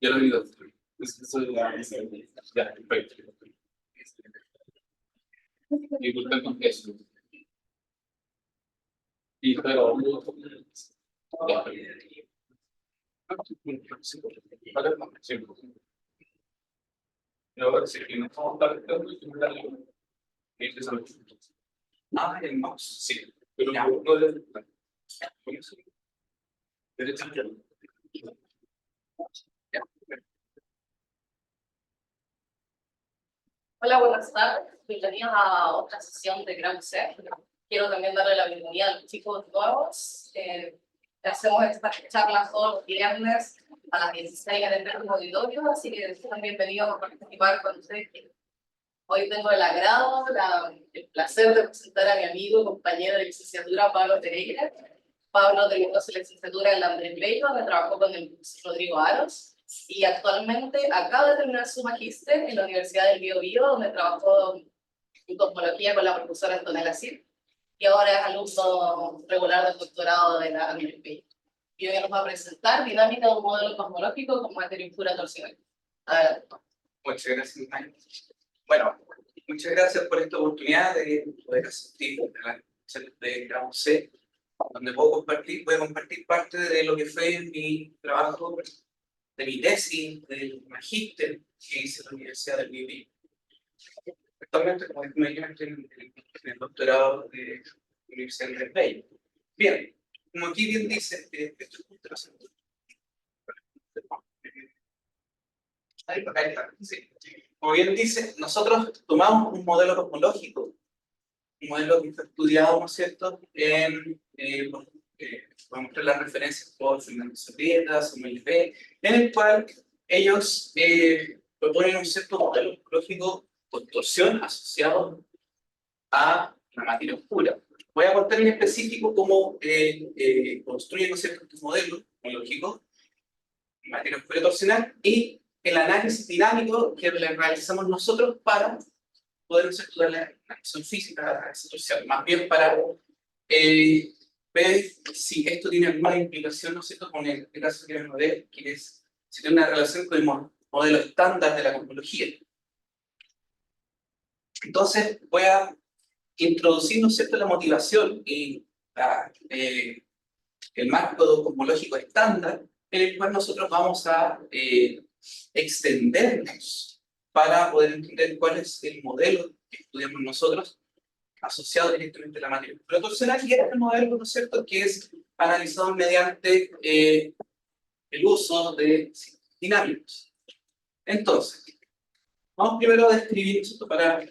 Ya lo he oído. Ya, perfecto. Y buscan con eso. Y pero ya. Ahora sí, que no estamos tan ah, el mouse, sí. Pero no le derecha. Hola, buenas tardes. Bienvenidos a otra sesión de Gran C. Quiero también darle la bienvenida a los chicos nuevos. Hacemos estas charlas todos los viernes a las 16 en el mismo auditorio, así que están bienvenidos a participar con ustedes. Hoy tengo el agrado, el placer de presentar a mi amigo y compañero de licenciatura, Pablo Pereira. Pablo terminó su licenciatura en la Andrés Bello, donde trabajó con el profesor Rodrigo Aros, y actualmente acaba de terminar su magíster en la Universidad del Biobío, donde trabajó en cosmología con la profesora Antonella Cid, y ahora es alumno regular del doctorado de la Andrés Bello. Y hoy nos va a presentar dinámica de un modelo cosmológico con materia oscura torsional. Adelante. Muchas gracias, Mike. Bueno, muchas gracias por esta oportunidad de poder asistir a la sesión de Grado C, donde voy a compartir parte de lo que fue mi trabajo, de mi tesis, del magíster que hice en la Universidad del Biobío. Actualmente, como dije, estoy en el doctorado de la Universidad del Bello. Bien, como aquí bien dice, esto es un trascendente. Ahí está, sí. Como bien dice, nosotros tomamos un modelo cosmológico, un modelo que está estudiado, ¿no es cierto?, voy a mostrar las referencias por Fernando Zapieta, Samuel B., en el cual ellos proponen un cierto modelo cosmológico con torsión asociado a la materia oscura. Voy a contar en específico cómo construyen, ¿no es cierto?, este modelo cosmológico, materia oscura torsional, y el análisis dinámico que realizamos nosotros para poder estudiar la acción física de esa torsión, más bien para ver si esto tiene alguna implicación, ¿no es cierto?, con el caso que vamos a ver, que es si tiene una relación con el modelo estándar de la cosmología. Entonces voy a introducir, ¿no es cierto?, la motivación y el marco cosmológico estándar, en el cual nosotros vamos a extendernos para poder entender cuál es el modelo que estudiamos nosotros asociado directamente a la materia oscura torsional, y este modelo, ¿no es cierto?, que es analizado mediante el uso de sistemas dinámicos. Entonces, vamos primero a describir esto para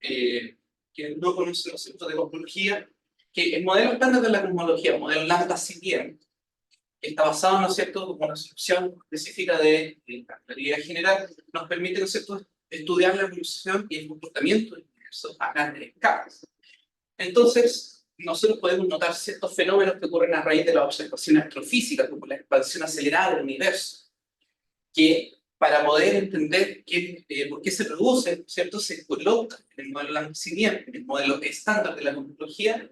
quienes no conocen los conceptos de cosmología, que el modelo estándar de la cosmología, el modelo lambda-CDM, está basado, ¿no es cierto?, como una solución específica de la teoría general, nos permite, ¿no es cierto?, estudiar la evolución y el comportamiento del universo a grandes escalas. Entonces, nosotros podemos notar ciertos fenómenos que ocurren a raíz de la observación astrofísica, como la expansión acelerada del universo, que para poder entender por qué se produce, ¿cierto?, se coloca en el modelo lambda-CDM, en el modelo estándar de la cosmología,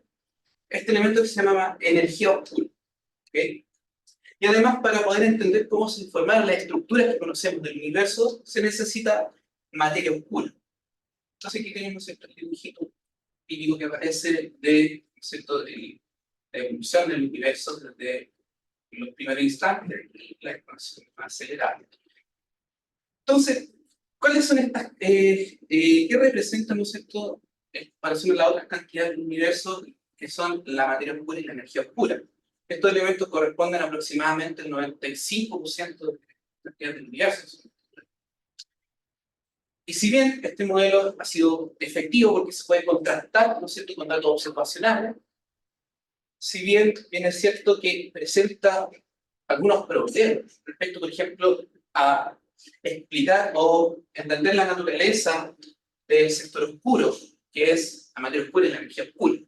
este elemento que se llama energía oscura. ¿Okay? Y además, para poder entender cómo se formaron las estructuras que conocemos del universo, se necesita materia oscura. Entonces aquí tenemos el dibujito típico que aparece de, ¿cierto?, de la evolución del universo desde los primeros instantes y la expansión acelerada. Entonces, ¿cuáles son estas? ¿Qué representan, ¿no es cierto?, en comparación a las otras cantidades del universo, que son la materia oscura y la energía oscura? Estos elementos corresponden aproximadamente al 95% de la cantidad del universo. Y si bien este modelo ha sido efectivo porque se puede contrastar, ¿no es cierto?, con datos observacionales, si bien es cierto que presenta algunos problemas respecto, por ejemplo, a explicar o entender la naturaleza del sector oscuro, que es la materia oscura y la energía oscura.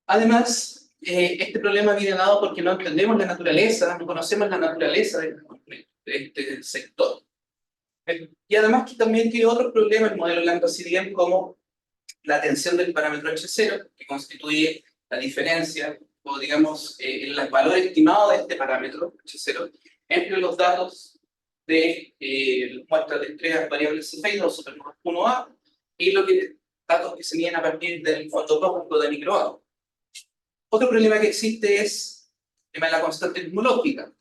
Además, este problema viene dado porque no entendemos la naturaleza, no conocemos la naturaleza de este sector. Y además que también tiene otros problemas el modelo lambda-CDM, como la tensión del parámetro H0, que constituye la diferencia o digamos, el valor estimado de este parámetro, H0, entre los datos de muestras de estrellas variables cefeidas o supernovas 1A y datos que se miden a partir del fototópico de microondas. Otro problema que existe es el tema de la constante cosmológica,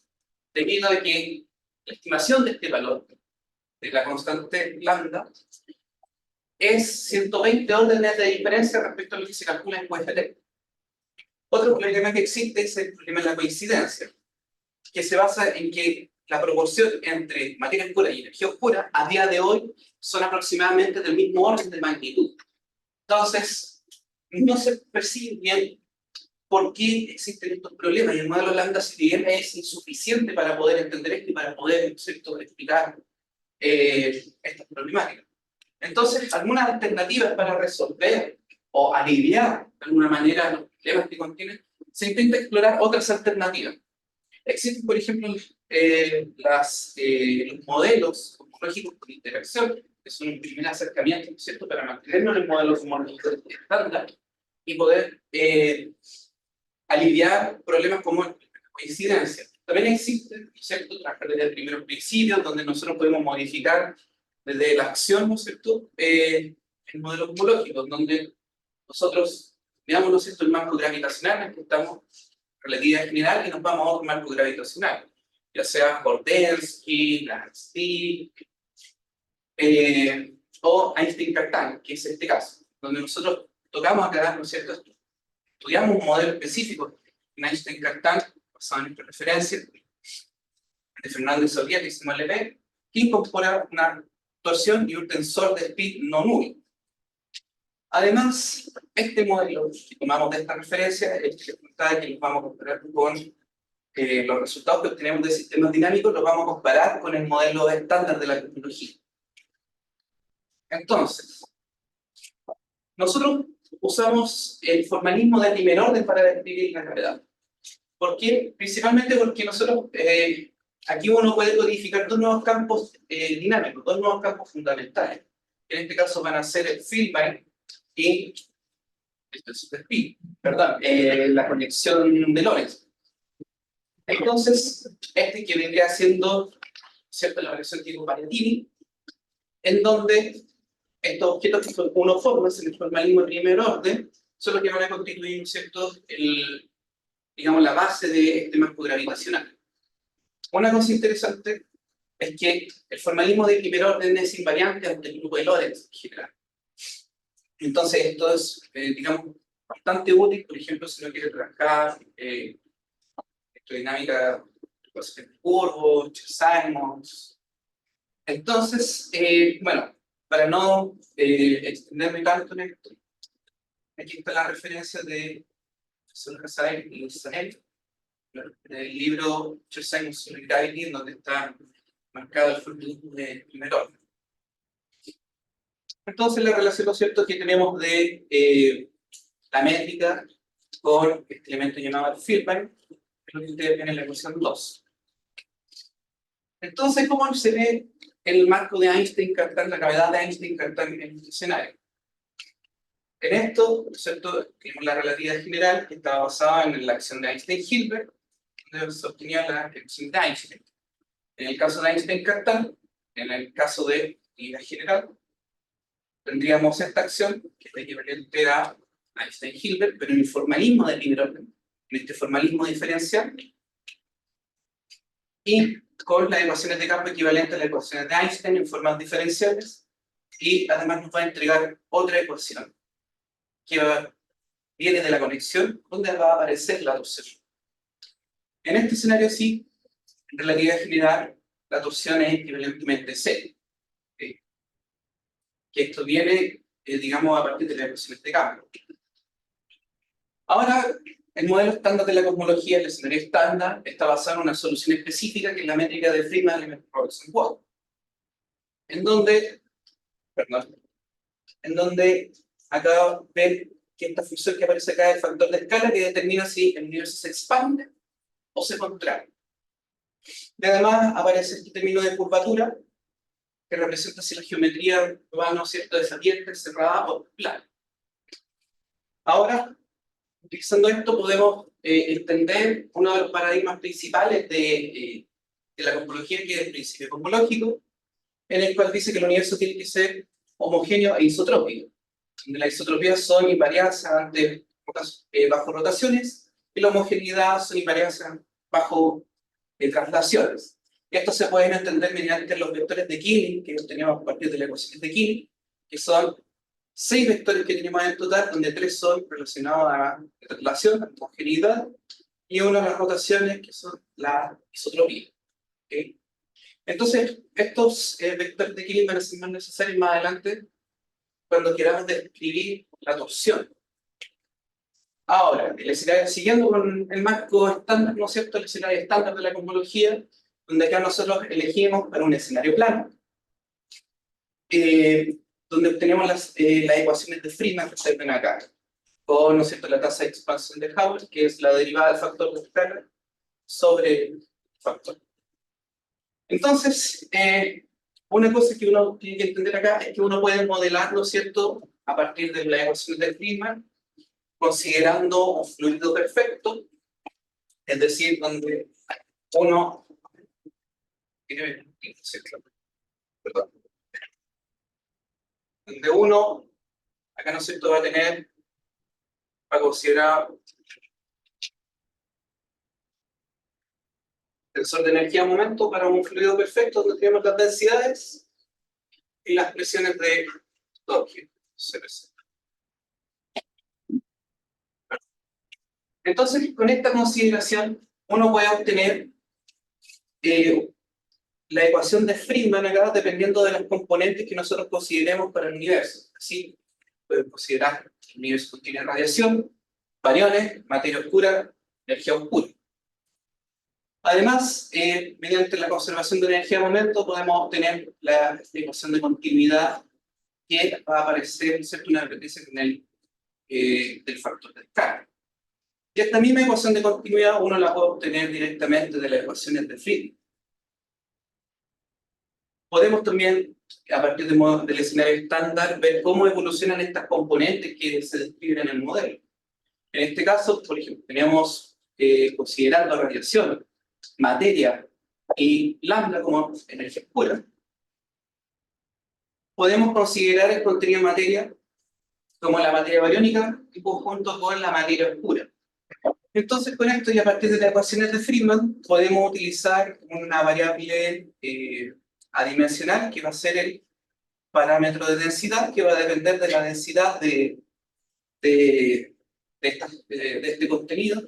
debido a que la estimación de este valor, de la constante lambda, es 120 órdenes de diferencia respecto a lo que se calcula en QFT. Otro problema que existe es el problema de la coincidencia, que se basa en que la proporción entre materia oscura y energía oscura a día de hoy son aproximadamente del mismo orden de magnitud. Entonces, no se percibe bien por qué existen estos problemas, y el modelo lambda, si bien es insuficiente para poder entender esto y para poder, ¿cierto?, explicar estas problemáticas. Entonces, algunas alternativas para resolver o aliviar de alguna manera los problemas que contienen, se intenta explorar otras alternativas. Existen, por ejemplo, los modelos cosmológicos por interacción, que son un primer acercamiento, ¿cierto?, para mantenernos en el modelo cosmológico estándar y poder aliviar problemas como la coincidencia. También existen, ¿cierto?, trabajar desde primeros principios, donde nosotros podemos modificar desde la acción, ¿no es cierto?, el modelo cosmológico, donde nosotros veamos, ¿no es cierto?, el marco gravitacional, en que estamos relatividad general y nos vamos a otro marco gravitacional, ya sea Gordenski, Lansky, o Einstein-Cartan, que es este caso, donde nosotros tocamos acá, ¿no es cierto?, estudiamos un modelo específico en Einstein-Cartan, basado en nuestra referencia, de Fernando y Soria, que hicimos LP, que incorpora una torsión y un tensor de speed no nulo. Además, este modelo que tomamos de esta referencia, que nos vamos a comparar con los resultados que obtenemos de sistemas dinámicos, los vamos a comparar con el modelo estándar de la cosmología. Entonces, nosotros usamos el formalismo del primer orden para describir la gravedad. ¿Por qué? Principalmente porque nosotros, aquí uno puede codificar dos nuevos campos dinámicos, dos nuevos campos fundamentales. En este caso van a ser el Filbert y la conexión de Lorentz. Entonces, este que vendría siendo, ¿cierto?, la variación tipo Parettini, en donde estos objetos que son uniformes en el formalismo de primer orden son los que van a constituir, ¿cierto?, digamos, la base de este marco gravitacional. Una cosa interesante es que el formalismo de primer orden es invariante ante el grupo de Lorentz en general. Entonces, esto es, digamos, bastante útil, por ejemplo, si uno quiere trabajar electrodinámica de curvos, Chern-Simons. Entonces, bueno, para no extenderme tanto en esto, aquí está la referencia de Profesor Hazael y Sahel, del libro Chern-Simons sobre Gravity, en donde está marcado el formalismo de primer orden. Entonces, la relación, ¿no es cierto?, que tenemos de la métrica con este elemento llamado el Filbert, es lo que ustedes ven en la ecuación 2. Entonces, ¿cómo se ve el marco de Einstein-Cartan, la gravedad de Einstein-Cartan en este escenario? En esto, ¿no es cierto?, tenemos la relatividad general, que estaba basada en la acción de Einstein-Hilbert, donde se obtenía la acción de Einstein. En el caso de Einstein-Cartan, en el caso de la general, tendríamos esta acción, que es equivalente a Einstein-Hilbert, pero en el formalismo de primer orden, en este formalismo diferencial, y con las ecuaciones de campo equivalentes a las ecuaciones de Einstein en formas diferenciales, y además nos va a entregar otra ecuación, que viene de la conexión, donde va a aparecer la torsión. En este escenario sí, en relatividad general, la torsión es equivalentemente cero. Que esto viene, digamos, a partir de las ecuaciones de campo. Ahora, el modelo estándar de la cosmología, el escenario estándar, está basado en una solución específica que es la métrica de Friedman-Robertson-Wahl, en donde acá ven que esta función que aparece acá es el factor de escala que determina si el universo se expande o se contrae. Y además aparece este término de curvatura, que representa si la geometría va, ¿no es cierto?, desabierta, cerrada o plana. Ahora, utilizando esto podemos entender uno de los paradigmas principales de la cosmología, que es el principio cosmológico, en el cual dice que el universo tiene que ser homogéneo e isotrópico, donde las isotropías son invarianzas bajo rotaciones y la homogeneidad son invarianzas bajo traslaciones. Esto se pueden entender mediante los vectores de Killing, que obtenemos a partir de las ecuaciones de Killing, que son 6 vectores que tenemos en total, donde 3 son relacionados a la traslación, a la homogeneidad, y uno a las rotaciones, que son la isotropía. ¿Okay? Entonces, estos vectores de Killing van a ser más necesarios más adelante cuando queramos describir la torsión. Ahora, el escenario, siguiendo con el marco estándar, ¿no es cierto?, el escenario estándar de la cosmología, donde acá nosotros elegimos para un escenario plano, donde obtenemos las ecuaciones de Friedmann que se ven acá, con, ¿no es cierto?, la tasa de expansión de Hubble, que es la derivada del factor de escala sobre el factor. Entonces, una cosa que uno tiene que entender acá es que uno puede modelar, ¿no es cierto?, a partir de las ecuaciones de Friedmann, considerando un fluido perfecto, es decir, donde uno... Perdón. Donde uno, acá no es cierto, va a tener, va a considerar tensor de energía a momento para un fluido perfecto, donde tenemos las densidades y las presiones de Tokio. Entonces, con esta consideración, uno puede obtener la ecuación de Friedmann acá, dependiendo de las componentes que nosotros consideremos para el universo. Así, podemos considerar que el universo contiene radiación, bariones, materia oscura, energía oscura. Además, mediante la conservación de energía de momento, podemos obtener la ecuación de continuidad que va a aparecer, ¿cierto?, una repetición en el del factor de escala. Y esta misma ecuación de continuidad uno la puede obtener directamente de las ecuaciones de Friedmann. Podemos también, a partir del escenario estándar, ver cómo evolucionan estas componentes que se describen en el modelo. En este caso, por ejemplo, tenemos, considerando radiación, materia y lambda como energía oscura, podemos considerar el contenido de materia como la materia bariónica junto con la materia oscura. Entonces, con esto y a partir de las ecuaciones de Friedmann, podemos utilizar una variable adimensional, que va a ser el parámetro de densidad, que va a depender de la densidad de este contenido,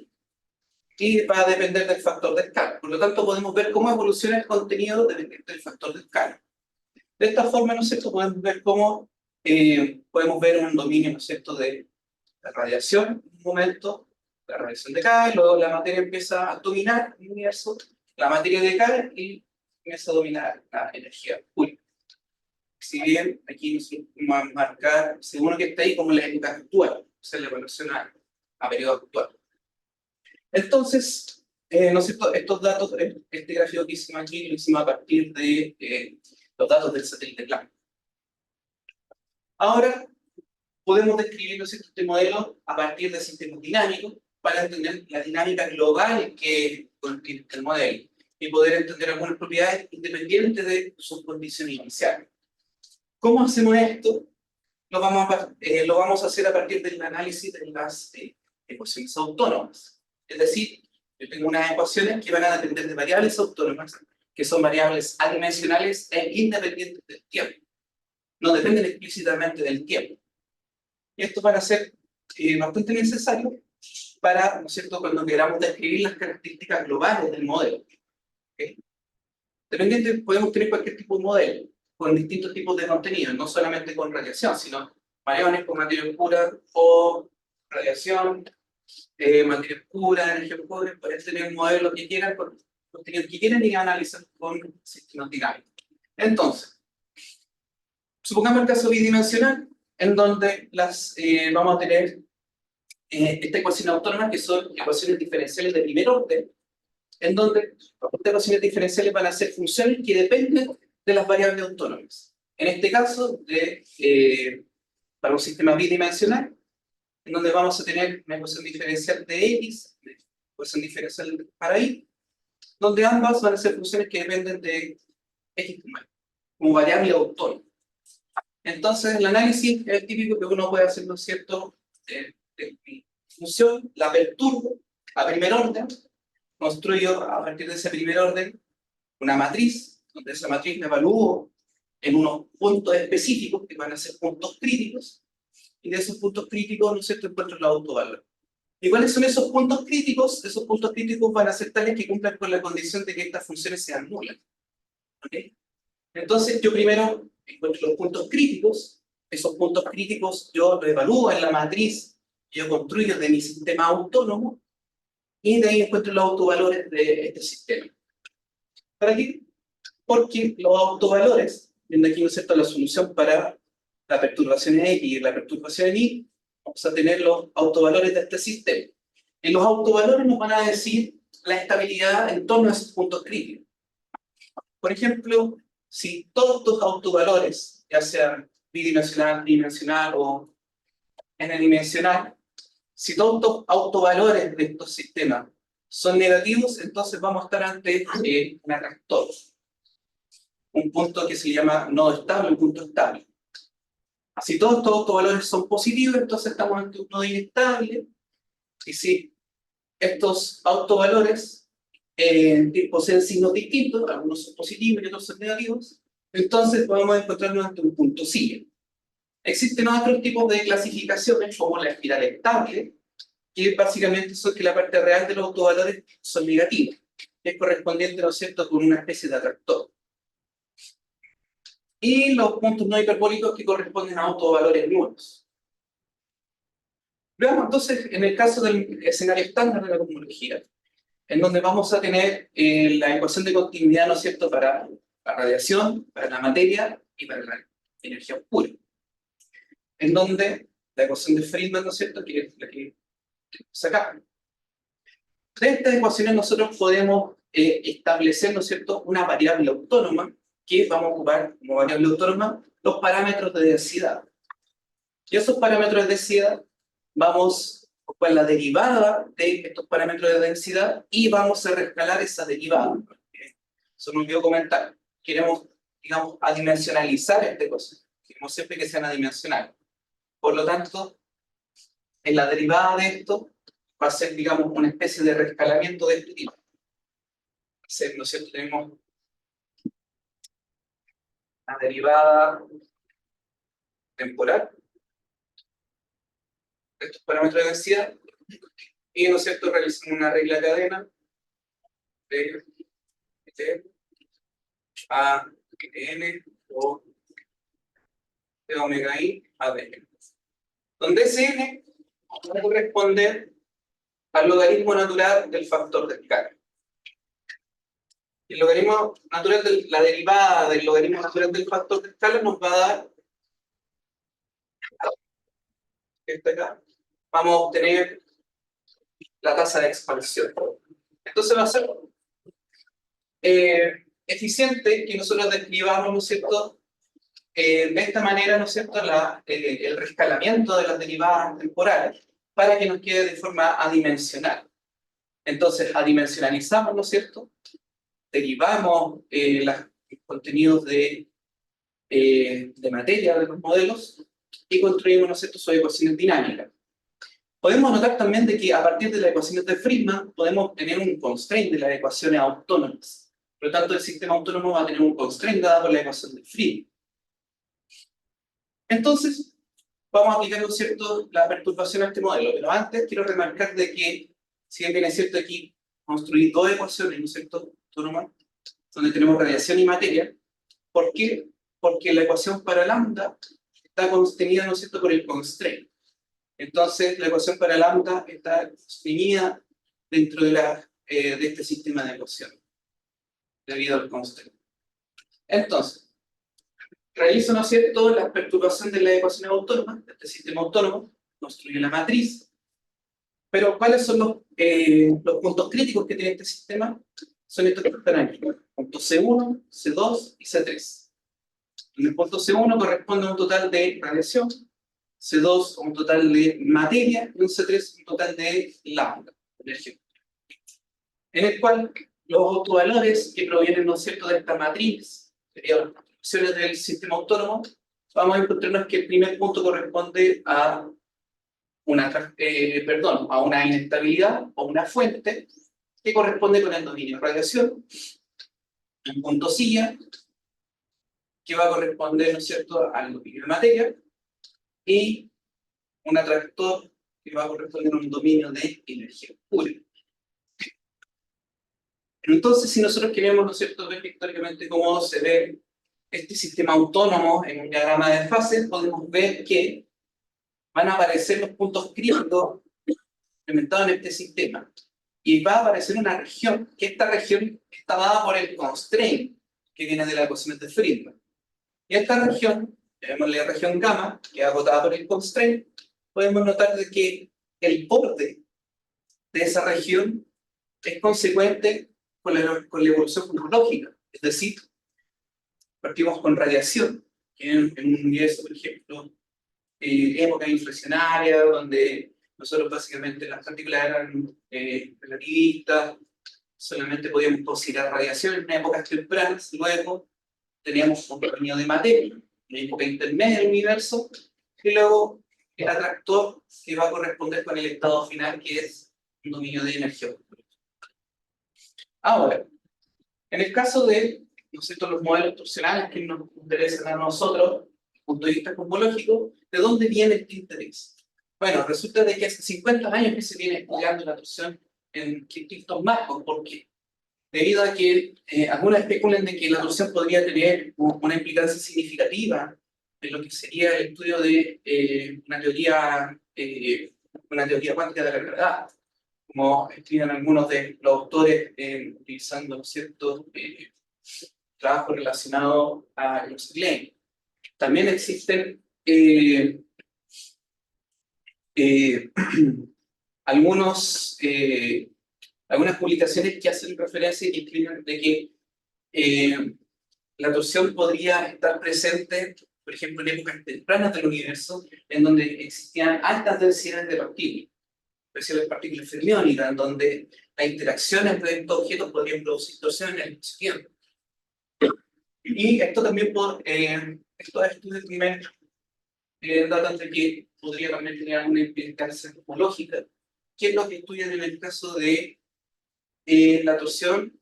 y va a depender del factor de escala. Por lo tanto, podemos ver cómo evoluciona el contenido dependiente del factor de escala. De esta forma, ¿no es cierto?, podemos ver cómo podemos ver un dominio, ¿no es cierto?, de la radiación. En un momento, la radiación decae, luego la materia empieza a dominar el universo, la materia decae y comienza a dominar la energía oscura. Si bien aquí nosotros vamos a marcar, según lo que está ahí, como la época actual, o sea, la evolución a periodo actual. Entonces, ¿no es cierto?, estos datos, este gráfico que hicimos aquí, lo hicimos a partir de los datos del satélite Planck. Ahora, podemos describir, ¿no es cierto?, este modelo a partir de sistemas dinámicos para entender la dinámica global que contiene el modelo y poder entender algunas propiedades independientes de sus condiciones iniciales. ¿Cómo hacemos esto? Lo vamos a hacer a partir del análisis de las ecuaciones autónomas. Es decir, yo tengo unas ecuaciones que van a depender de variables autónomas, que son variables adimensionales e independientes del tiempo. No dependen explícitamente del tiempo. Y esto va a ser bastante necesario para, ¿no es cierto?, cuando queramos describir las características globales del modelo. ¿Okay? Dependiente, podemos tener cualquier tipo de modelo, con distintos tipos de contenidos, no solamente con radiación, sino bariones con materia oscura o radiación, materia oscura, energía oscura. Pueden tener modelos que quieran, con contenidos que quieran y analizar con sistemas dinámicos. Entonces, supongamos el caso bidimensional, en donde vamos a tener esta ecuación autónoma, que son ecuaciones diferenciales de primer orden, en donde las ecuaciones diferenciales van a ser funciones que dependen de las variables autónomas. En este caso, para un sistema bidimensional, en donde vamos a tener una ecuación diferencial de x, ecuación diferencial para I, donde ambas van a ser funciones que dependen de X como variable autónoma. Entonces, el análisis es el típico que uno puede hacer, ¿no es cierto?, de mi función, la perturbo a primer orden, construyo a partir de ese primer orden una matriz, donde esa matriz me evalúo en unos puntos específicos, que van a ser puntos críticos, y de esos puntos críticos, ¿no es cierto?, encuentro la autovalor. ¿Y cuáles son esos puntos críticos? Esos puntos críticos van a ser tales que cumplan con la condición de que estas funciones sean nulas. ¿Okay? Entonces, yo primero encuentro los puntos críticos, esos puntos críticos yo los evalúo en la matriz que yo construyo de mi sistema autónomo, y de ahí encuentro los autovalores de este sistema. ¿Para qué? Porque los autovalores, viendo aquí, ¿no es cierto?, la solución para la perturbación en X y la perturbación en Y, vamos a tener los autovalores de este sistema. En los autovalores nos van a decir la estabilidad en torno a esos puntos críticos. Por ejemplo, si todos estos autovalores, ya sean bidimensional, tridimensional o n-dimensional, si todos estos autovalores de estos sistemas son negativos, entonces vamos a estar ante un atractor. Un punto que se llama nodo estable, un punto estable. Si todos estos autovalores son positivos, entonces estamos ante un nodo inestable. Y si estos autovalores poseen signos distintos, algunos son positivos y otros son negativos, entonces podemos encontrarnos ante un punto sigue. Existen otros tipos de clasificaciones, como la espiral estable, que básicamente son que la parte real de los autovalores son negativos, que es correspondiente, ¿no es cierto?, con una especie de atractor. Y los puntos no hiperbólicos que corresponden a autovalores nulos. Veamos entonces en el caso del escenario estándar de la cosmología, en donde vamos a tener la ecuación de continuidad, ¿no es cierto?, para la radiación, para la materia y para la energía oscura. En donde la ecuación de Friedman, ¿no es cierto?, que es la que sacamos. De estas ecuaciones nosotros podemos establecer, ¿no es cierto?, una variable autónoma, que vamos a ocupar como variable autónoma los parámetros de densidad. Y esos parámetros de densidad vamos a ocupar la derivada de estos parámetros de densidad y vamos a reescalar esa derivada. Eso no olvidó comentar. Queremos, digamos, adimensionalizar esta ecuación. Queremos siempre que sean adimensionales. Por lo tanto, en la derivada de esto va a ser, digamos, una especie de reescalamiento de este tipo. ¿No es cierto? Tenemos la derivada temporal de estos parámetros de densidad y, ¿no es cierto?, realizamos una regla cadena de a n o de omega i a d, donde ese n va a corresponder al logaritmo natural del factor de escala. El logaritmo natural de la derivada del logaritmo natural del factor de escala nos va a dar esto acá. Vamos a obtener la tasa de expansión. Entonces va a ser eficiente que nosotros describamos, ¿no es cierto?, de esta manera, ¿no es cierto?, el reescalamiento de las derivadas temporales para que nos quede de forma adimensional. Entonces, adimensionalizamos, ¿no es cierto?, derivamos los contenidos de materia de los modelos y construimos, ¿no es cierto?, sus ecuaciones dinámicas. Podemos notar también de que a partir de las ecuaciones de Friedman podemos tener un constraint de las ecuaciones autónomas. Por lo tanto, el sistema autónomo va a tener un constraint dado por la ecuación de Friedman. Entonces, vamos a aplicar, ¿no es cierto?, la perturbación a este modelo. Pero antes quiero remarcar de que, si bien es cierto aquí, construir dos ecuaciones, ¿no es cierto?, autónomas, donde tenemos radiación y materia. ¿Por qué? Porque la ecuación para lambda está contenida, ¿no es cierto?, por el constraint. Entonces, la ecuación para lambda está definida dentro de este sistema de ecuaciones, debido al constraint. Entonces, realizo, ¿no es cierto?, la perturbación de las ecuaciones autónomas, de este sistema autónomo, construye la matriz. Pero, ¿cuáles son los puntos críticos que tiene este sistema? Son estos que están aquí, puntos C1, C2 y C3. En el punto C1 corresponde a un total de radiación, C2 un total de materia y un C3 un total de lambda, energía. en el cual los autovalores que provienen, ¿no es cierto?, de esta matriz, serían las funciones del sistema autónomo, vamos a encontrarnos que el primer punto corresponde a a una inestabilidad o una fuente que corresponde con el dominio de radiación, un punto silla, que va a corresponder, ¿no es cierto?, al dominio de materia, y un atractor que va a corresponder a un dominio de energía pura. Entonces, si nosotros queremos, ¿no es cierto?, ver pictóricamente cómo se ve este sistema autónomo en un diagrama de fases, podemos ver que van a aparecer los puntos críticos implementados en este sistema. Y va a aparecer una región, que esta región está dada por el constraint, que viene de la ecuación de Friedman. Y esta región, llamémosle región gamma, que es acotada por el constraint, podemos notar de que el borde de esa región es consecuente con la evolución cosmológica. Es decir, partimos con radiación, que en un universo, por ejemplo, época inflacionaria, donde nosotros básicamente las partículas eran relativistas, solamente podíamos considerar radiación en épocas tempranas, luego teníamos un dominio de materia, en época intermedia del universo, y luego el atractor que va a corresponder con el estado final, que es un dominio de energía. Ahora, en el caso de, ¿no es cierto?, los modelos torsionales que nos interesan a nosotros, desde el punto de vista cosmológico, ¿de dónde viene este interés? Bueno, resulta de que hace 50 años que se viene estudiando la torsión en distintos marcos. ¿Por qué? Debido a que algunos especulan de que la torsión podría tener una implicancia significativa en lo que sería el estudio de una teoría cuántica de la gravedad, como escriben algunos de los autores utilizando, ¿no es cierto?, trabajos relacionados a los Klein. También existen algunas publicaciones que hacen referencia y que escriben de que la torsión podría estar presente, por ejemplo, en épocas tempranas del universo, en donde existían altas densidades de partículas fermiónicas, en donde las interacciones de estos objetos podrían producir torsión en el espacio-tiempo. Y esto también estos estudios primero datan de que podría también tener alguna implicancia cosmológica, que es lo que estudian en el caso de la torsión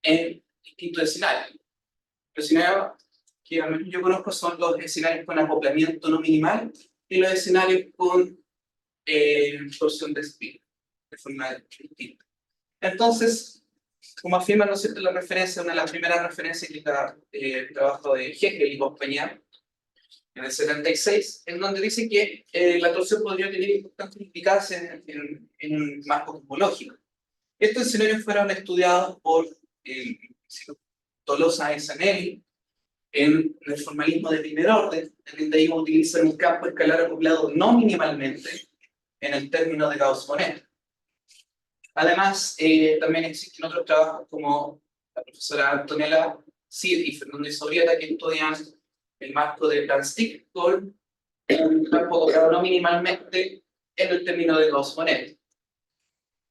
en distintos escenarios. Los escenarios que al menos yo conozco son los escenarios con acoplamiento no minimal y los escenarios con torsión de spin, de forma distinta. Entonces, como afirma, ¿no es cierto?, la referencia, una de las primeras referencias que está el trabajo de Hegel y compañía, en el 76, en donde dice que la torsión podría tener importantes implicancias en un marco cosmológico. Estos escenarios fueron estudiados por Tolosa y Zanelli en el formalismo de primer orden, en donde ellos utilizan un campo escalar acoplado no minimalmente en el término de Gauss-Bonnet. Además, también existen otros trabajos como la profesora Antonella Cid y Fernando Isobrieta, que estudian el marco de Brandstick con un campo acoplado no minimalmente en el término de Gauss-Bonnet.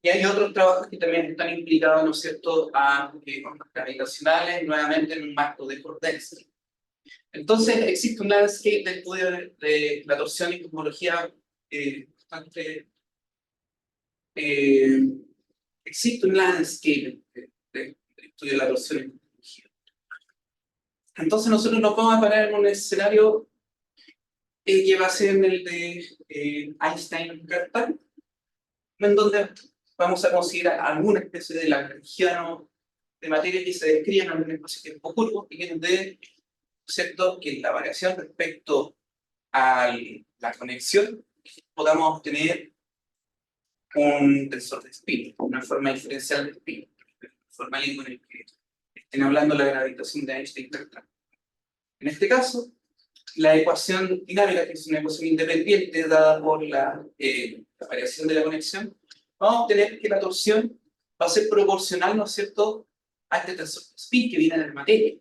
Y hay otros trabajos que también están implicados, ¿no es cierto?, a ondas gravitacionales, nuevamente en un marco de Jordansky. Entonces, existe un landscape de estudio de la torsión y cosmología bastante. Existe un landscape de estudio de la torsión y cosmología. Entonces, nosotros nos vamos a parar en un escenario que va a ser en el de Einstein-Cartan, en donde vamos a considerar alguna especie de lagrangiano de materia que se describe en un espacio-tiempo curvo y que nos dé, ¿cierto?, que la variación respecto a la conexión podamos obtener un tensor de spin, una forma diferencial de spin, el formalismo en el que estén hablando la gravitación de Einstein-Cartan. En este caso, la ecuación dinámica, que es una ecuación independiente dada por la variación de la conexión, vamos a obtener que la torsión va a ser proporcional, ¿no es cierto?, a este tensor de spin que viene de la materia.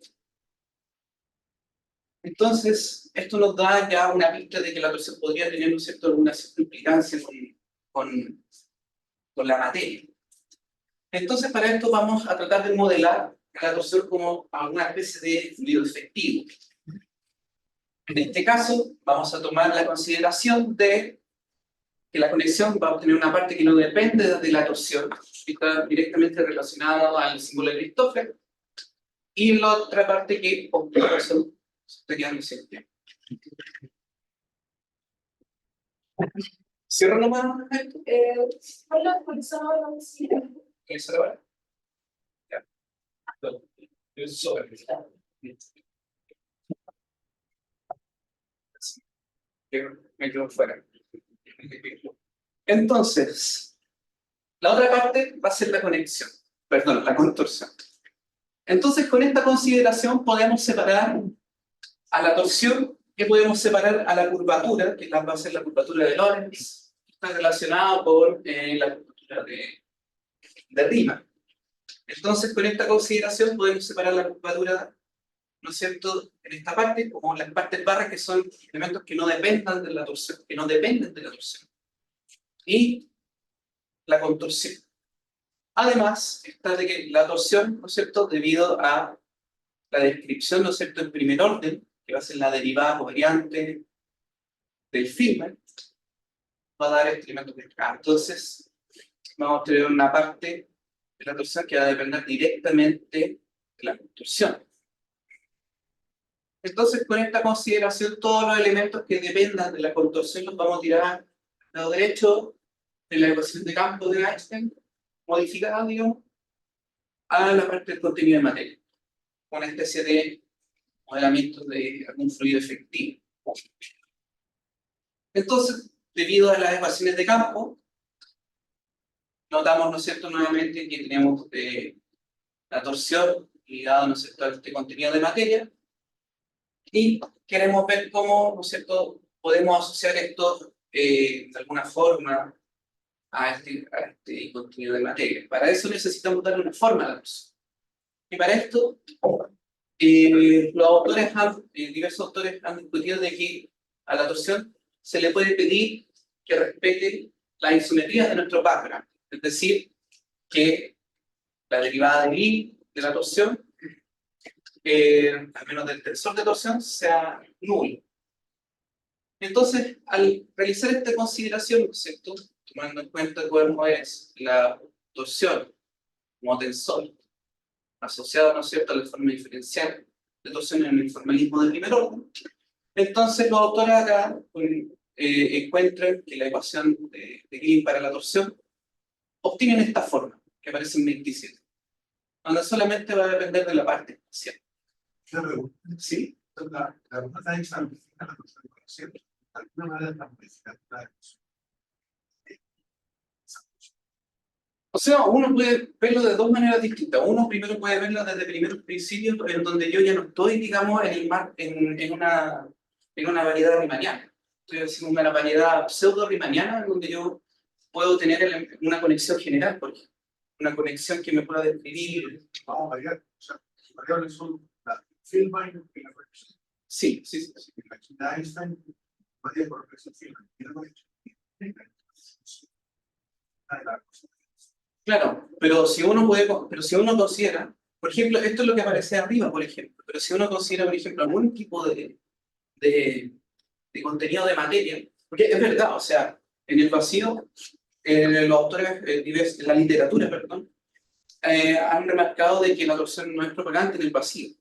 Entonces, esto nos da ya una pista de que la torsión podría tener, ¿no es cierto?, alguna cierta implicancia con la materia. Entonces, para esto vamos a tratar de modelar la torsión como alguna especie de fluido efectivo. En este caso, vamos a tomar la consideración de que la conexión va a obtener una parte que no depende de la torsión, que está directamente relacionada al símbolo de Christoffel, y la otra parte que obtiene la torsión está quedando sin tiempo. Cierro nomás esto. Hola, por eso no lo decía. Eso ahora. Ya. Eso es. Me quedo fuera. Entonces, la otra parte va a ser la conexión, perdón, la contorsión. Entonces, con esta consideración podemos separar a la torsión, que podemos separar a la curvatura, que va a ser la curvatura de Lorentz, que está relacionada con la curvatura de Riemann. Entonces, con esta consideración podemos separar la curvatura, ¿no es cierto?, en esta parte, como las partes barras, que son elementos que no dependan de la torsión, que no dependen de la torsión. Y la contorsión. Además, está de que la torsión, ¿no es cierto?, debido a la descripción, ¿no es cierto?, en primer orden, que va a ser la derivada covariante del Feynman, va a dar este elemento de acá. Entonces, vamos a tener una parte de la torsión que va a depender directamente de la contorsión. Entonces, con esta consideración, todos los elementos que dependan de la contorsión los vamos a tirar al lado derecho de la ecuación de campo de Einstein, modificada, digamos, a la parte del contenido de materia, una especie de modelamiento de algún fluido efectivo. Entonces, debido a las ecuaciones de campo, notamos, ¿no es cierto?, nuevamente que tenemos la torsión ligada, ¿no es cierto?, a este contenido de materia, y queremos ver cómo, ¿no es cierto?, podemos asociar esto de alguna forma a este contenido de materia. Para eso necesitamos darle una forma a la torsión. Y para esto, los autores diversos autores han discutido de que a la torsión se le puede pedir que respete las isometrías de nuestro background. Es decir, que la derivada de I de la torsión, al menos del tensor de torsión, sea nulo. Entonces, al realizar esta consideración, ¿no es cierto?, tomando en cuenta cómo es la torsión como tensor, asociado, ¿no es cierto?, a la forma diferencial de torsión en el formalismo de primer orden, entonces los autores acá encuentran que la ecuación de Green para la torsión obtienen esta forma, que aparece en 27, donde solamente va a depender de la parte espacial. ¿Sí? La respuesta es amplificar la torsión consciente. De alguna manera la modificar la torsión. O sea, uno puede verlo de dos maneras distintas. Uno primero puede verlo desde primeros principios, en donde yo ya no estoy, digamos, en una variedad riemanniana. Estoy haciendo una variedad pseudo-riemanniana, en donde yo puedo tener una conexión general, por ejemplo. Una conexión que me pueda describir. Vamos a variar. O sea, las variables son la Feynman y la conexión. Sí, sí, sí. Así que la quinta Einstein varía por la conexión Feynman y la conexión. Claro, pero si uno considera, por ejemplo, esto es lo que aparece arriba, por ejemplo, pero si uno considera, por ejemplo, algún tipo de contenido de materia, porque es verdad, o sea, en el vacío, los autores, en la literatura, perdón, han remarcado de que la torsión no es propagante en el vacío,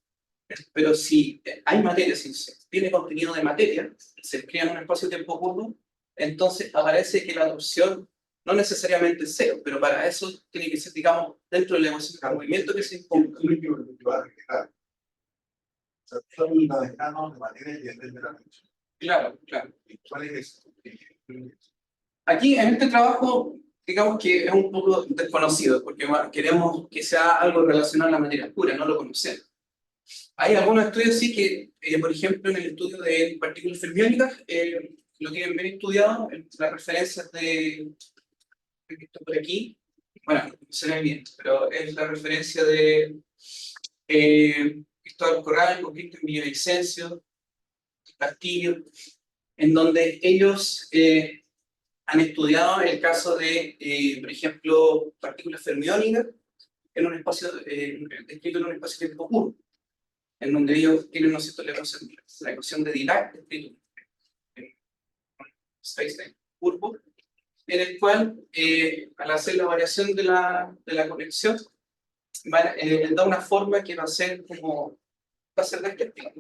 pero si hay materia, si tiene contenido de materia, se crea en un espacio-tiempo curvo, entonces aparece que la torsión no necesariamente es cero, pero para eso tiene que ser, digamos, dentro de la ecuación de movimiento que se imponga. Son una decano de manera y de la conexión. Claro, claro. ¿Cuál es? Aquí, en este trabajo, digamos que es un poco desconocido, porque queremos que sea algo relacionado a la materia oscura, no lo conocemos. Hay algunos estudios, sí, que, por ejemplo, en el estudio de partículas fermiónicas, lo tienen bien estudiado, las referencias de esto por aquí, bueno, no se ve bien, pero es la referencia de Cristóbal Corral, con Cristian Villavicencio, Castillo, en donde ellos han estudiado el caso de, por ejemplo, partículas fermiónicas en un espacio, descrito en un espacio-tiempo puro, en donde ellos tienen, ¿no es cierto?, la ecuación de Dirac descrito en space-time curvo, en el cual, al hacer la variación de la conexión, da una forma que va a ser como, va a ser descriptiva.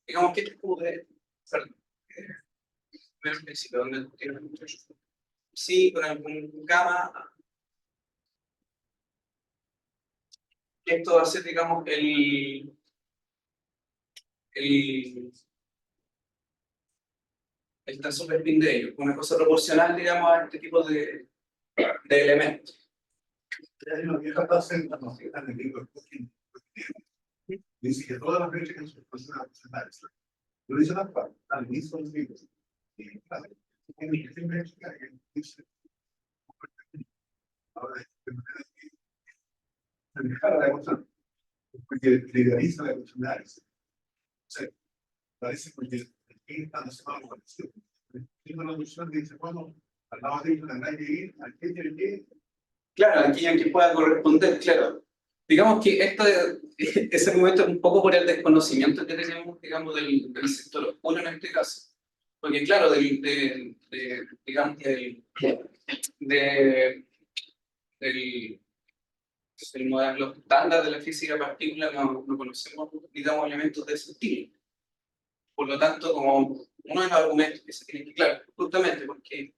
Digamos que este cubo de, perdón, el principio, donde tiene sí, con algún gamma, esto va a ser, digamos, el tensor de spin de ellos, una cosa proporcional, digamos, a este tipo de elementos. Lo que está haciendo en el libro dice que todas las veces que se pueden representar esto, lo dice al inicio del libro. Y claro, en mi primer dice, ahora de manera que se dejara la emoción, porque legaliza la emoción de Ares. O sea, parece porque aquí están haciendo algo parecido. Tiene una noción que dice, bueno, al lado de ellos tendrá que ir, al que tiene que ir. Claro, aquí en que pueda corresponder, claro. Digamos que ese argumento es un poco por el desconocimiento que tenemos, digamos, del sector oscuro en este caso. Porque claro, digamos, del modelo estándar de la física de partículas no conocemos, digamos, elementos de ese estilo. Por lo tanto, como uno de los argumentos que se tiene que, claro, justamente porque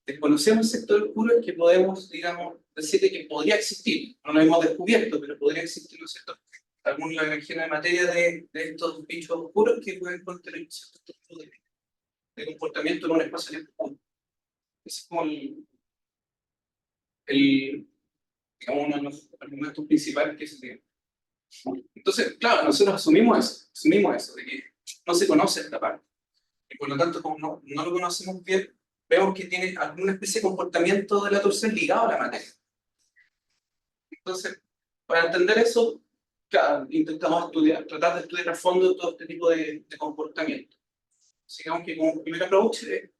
desconocemos el sector oscuro, es que podemos, digamos, decir que podría existir, no lo hemos descubierto, pero podría existir, ¿no es cierto?, alguna energía de materia de estos bichos oscuros que pueden contener un cierto tipo de comportamiento en un espacio oscuro. Ese es como digamos, uno de los argumentos principales que se tiene. Entonces, claro, nosotros asumimos eso, de que no se conoce esta parte. Y por lo tanto, como no lo conocemos bien, vemos que tiene alguna especie de comportamiento de la torsión ligado a la materia. Entonces, para entender eso, claro, intentamos tratar de estudiar a fondo todo este tipo de comportamiento. Así que, aunque como primer approach, este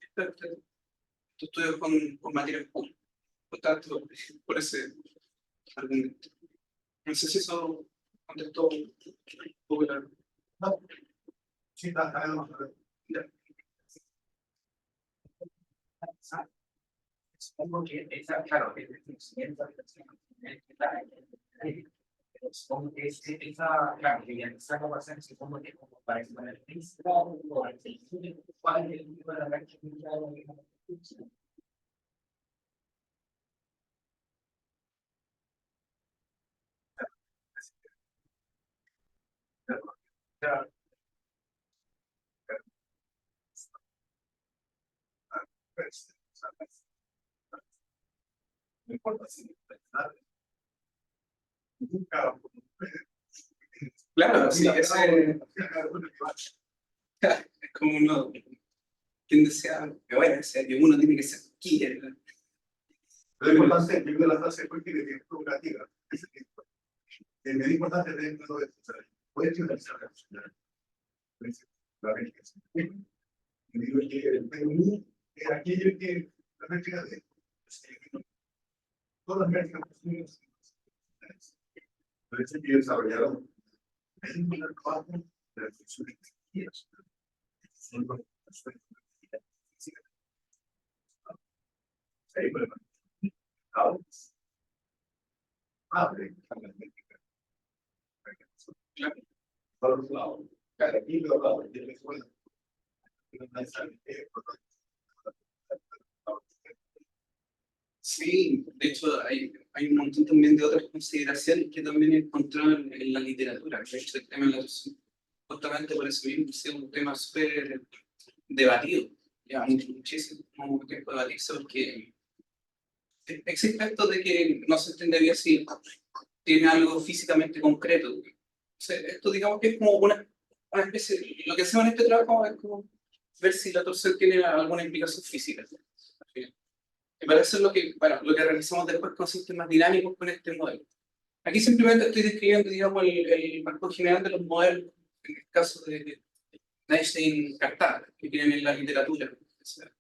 estudio con materia oscura. Por tanto, por ese argumento. No sé si eso contestó un poco la... No, sí, está bien. Supongo que esa, claro, el conocimiento de supongo que esa, claro, que esa capacidad, supongo que como para exponer el principio, o el principio, cuál es el tipo de la que No importa si nunca. Claro, sí, ese es como uno, quien desea, que bueno, desea que uno tiene que ser killer. Lo importante es que la frase fue que es provocativa. Es muy importante dentro de esto. Puede utilizar la función. La verificación. Y digo que el PNI es aquello que la métrica de todas las métricas posibles. Por eso que desarrollaron el trabajo de las funciones físicas. Son los funciones físicas. Ahí, bueno, abre la métrica. Por otro lado, cada kilo de la escuela. Sí, de hecho hay un montón también de otras consideraciones que también he encontrado en la literatura. De hecho, el tema de la torsión, justamente por eso mismo, es un tema súper debatido. Ya muchísimo tiempo debatirse porque existe esto de que no se entiende bien si tiene algo físicamente concreto. O sea, esto digamos que es como una especie, lo que hacemos en este trabajo es como ver si la torsión tiene alguna implicación física. Y para eso es lo que realizamos después con sistemas dinámicos con este modelo. Aquí simplemente estoy describiendo, digamos, el marco general de los modelos, en el caso de Einstein-Cartan, que tienen en la literatura. O sea,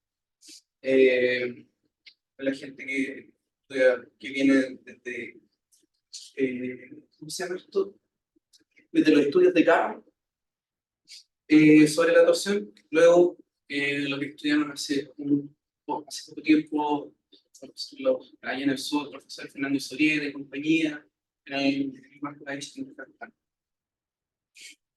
la gente que viene desde ¿cómo se llama esto? De los estudios de Carr sobre la torsión. Luego, lo que estudiaron hace poco tiempo, allá en el sur, el profesor Fernando Isoriede y compañía, en el marco de Einstein.